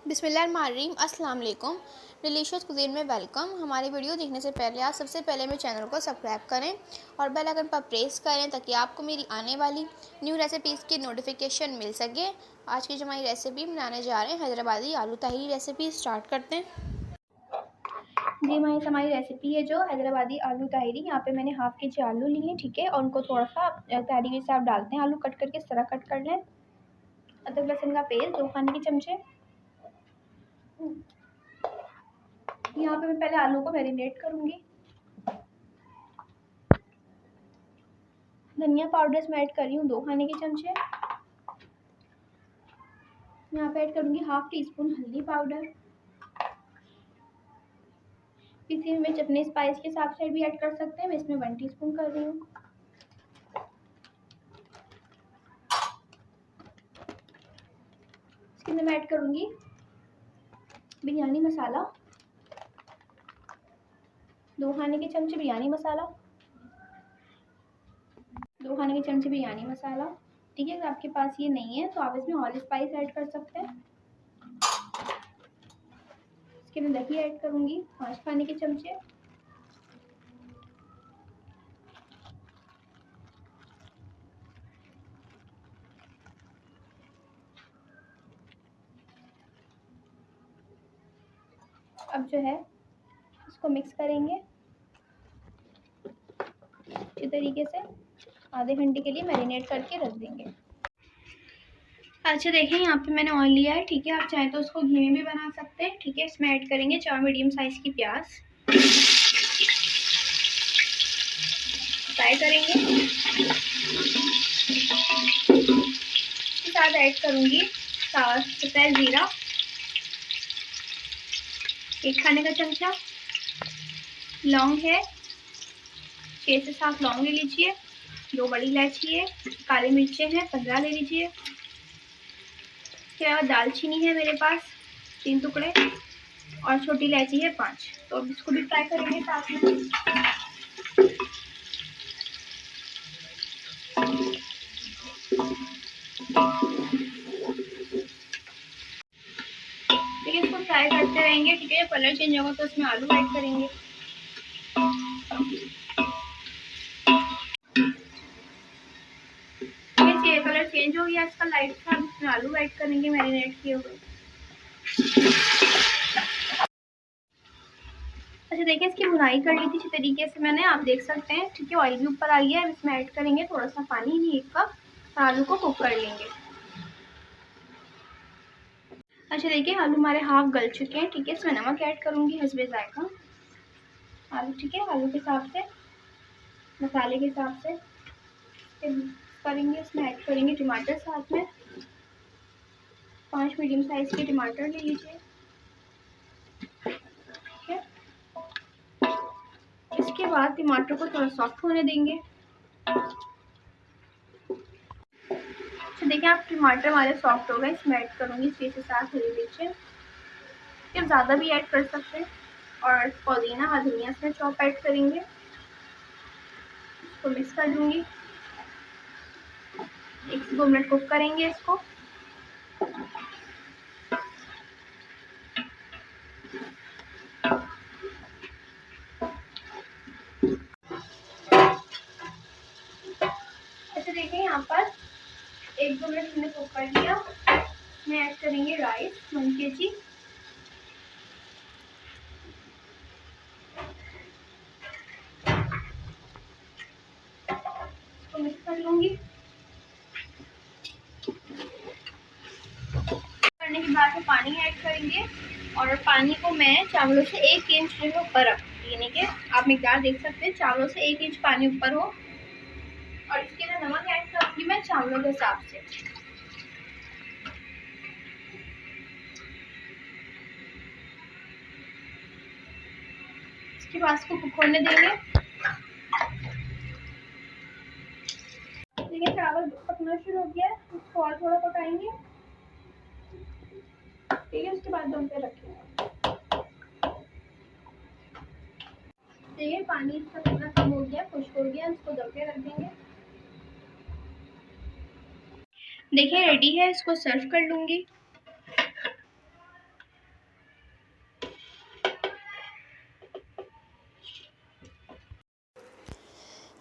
बिस्मिल्लाहिर्रहमानिर्रहीम। अस्सलाम वालेकुम। डिलीशियस कुज़ीन में वेलकम। हमारी वीडियो देखने से पहले आप सबसे पहले मेरे चैनल को सब्सक्राइब करें और बेल आइकन पर प्रेस करें ताकि आपको मेरी आने वाली न्यू रेसिपीज़ की नोटिफिकेशन मिल सके। आज की जो हमारी रेसिपी बनाने जा रहे हैं हैदराबादी आलू तहरी रेसिपी स्टार्ट करते हैं। जी हमारी रेसिपी है जो हैदराबादी आलू तहरी। यहाँ पे मैंने हाफ़ के जी आलू लिए, ठीक है, और उनको थोड़ा सा तहरी के साथ डालते हैं। आलू कट करके इस तरह कट कर लें। अदरक लहसुन का पेस्ट 2 खाने के चमचे। यहाँ पे मैं पहले आलू को मैरिनेट करूँगी। धनिया पाउडर इसमें ऐड कर रही हूँ 2 खाने के चमचे। यहाँ पे ऐड करूँगी हाफ़ टी स्पून हल्दी पाउडर। किसी में मिर्च अपने स्पाइस के हिसाब से भी ऐड कर सकते हैं। मैं इसमें 1 टीस्पून कर रही हूँ। इसके अंदर मैं ऐड करूँगी बिरयानी मसाला 2 खाने के चमचे। बिरयानी मसाला 2 खाने के चमचे बिरयानी मसाला, ठीक है। अगर आपके पास ये नहीं है तो आप इसमें ऑल स्पाइस ऐड कर सकते हैं। इसके अंदर दही ऐड करूँगी 5 खाने के चमचे। अब जो है इसको मिक्स करेंगे अच्छी तरीके से। आधे घंटे के लिए मैरिनेट करके रख देंगे। अच्छा देखिए यहाँ पे मैंने ऑयल लिया है, ठीक है। आप चाहें तो उसको घी में भी बना सकते हैं, ठीक है। इसमें ऐड करेंगे 4 मीडियम साइज की प्याज, फ्राई करेंगे। इसके साथ ऐड करूँगी सफ़ेद ज़ीरा 1 खाने का चमचा। लौंग है 6 से 7 लौंग ले लीजिए। 2 बड़ी इलायची है। काली मिर्चें हैं 15 ले लीजिए। इसके बाद दालचीनी है मेरे पास 3 टुकड़े और छोटी इलायची है 5। तो अब इसको भी फ्राई करेंगे साथ में। ठीक है, इसको फ्राई करते रहेंगे, ठीक है। कलर चेंज होगा तो इसमें आलू ऐड करेंगे। ये कलर चेंज हो गया इसका लाइट सा। इसमें आलू ऐड करेंगे मैरिनेट किए हुए। अच्छा देखिए इसकी भुनाई कर ली थी इसी तरीके से मैंने, आप देख सकते हैं, ठीक है। ऑयल भी ऊपर आ गया है। इसमें ऐड करेंगे थोड़ा सा पानी, नहीं 1 कप। आलू को कुक कर लेंगे। अच्छा देखिए आलू हमारे हाफ गल चुके हैं, ठीक है। इसमें नमक ऐड करूँगी हस्बे जायका। आलू, ठीक है, आलू के हिसाब से, मसाले के हिसाब से करेंगे। इसमें ऐड करेंगे टमाटर साथ में। 5 मीडियम साइज के टमाटर ले लीजिए, ठीक है। इसके बाद टमाटर को थोड़ा सॉफ्ट होने देंगे। तो देखिए आप टमाटर हमारे सॉफ्ट हो गए। इसमें ऐड करूँगी 6 से 7 हरी मिर्चें, फिर ज़्यादा भी ऐड कर सकते हैं। और पुदीना और धनिया इसमें चॉप ऐड करेंगे। इसको मिक्स कर दूँगी। 1 से 2 मिनट कुक करेंगे इसको। अच्छा देखिए यहाँ पर 1-2 मिनट हमने कुक कर लिया। इसमें ऐड करेंगे राइस 1 kg। इसको मिक्स कर लूँगी। करने के बाद में पानी ऐड करेंगे और पानी को मैं चावलों से 1 इंच जो है ऊपर रख, यानी कि आप मिकदार देख सकते हैं, चावलों से 1 इंच पानी ऊपर हो। और इसके अंदर नमक ऐड करूँगी मैं चावलों के हिसाब से। इसके बाद इसको कुक होने देंगे। देखिए चावल पकना शुरू हो गया है, इसको और थोड़ा पकाएंगे, ठीक है। उसके बाद दम पे रखेंगे। देखिए पानी इसका कितना कम हो गया, खुश्क हो गया। इसको दम पे रख देंगे। देखिए रेडी है, इसको सर्व कर लूँगी।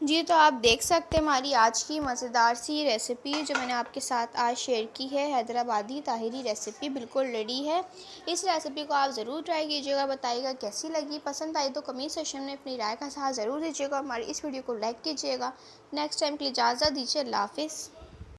जी, तो आप देख सकते हैं हमारी आज की मज़ेदार सी रेसिपी जो मैंने आपके साथ आज शेयर की है, हैदराबादी ताहिरी रेसिपी बिल्कुल रेडी है। इस रेसिपी को आप ज़रूर ट्राई कीजिएगा, बताइएगा कैसी लगी। पसंद आई तो कमेंट सेक्शन में अपनी राय का साथ ज़रूर दीजिएगा। हमारी इस वीडियो को लाइक कीजिएगा। नेक्स्ट टाइम के लिए इजाज़त दीजिए। अल्लाह हाफ़िज़।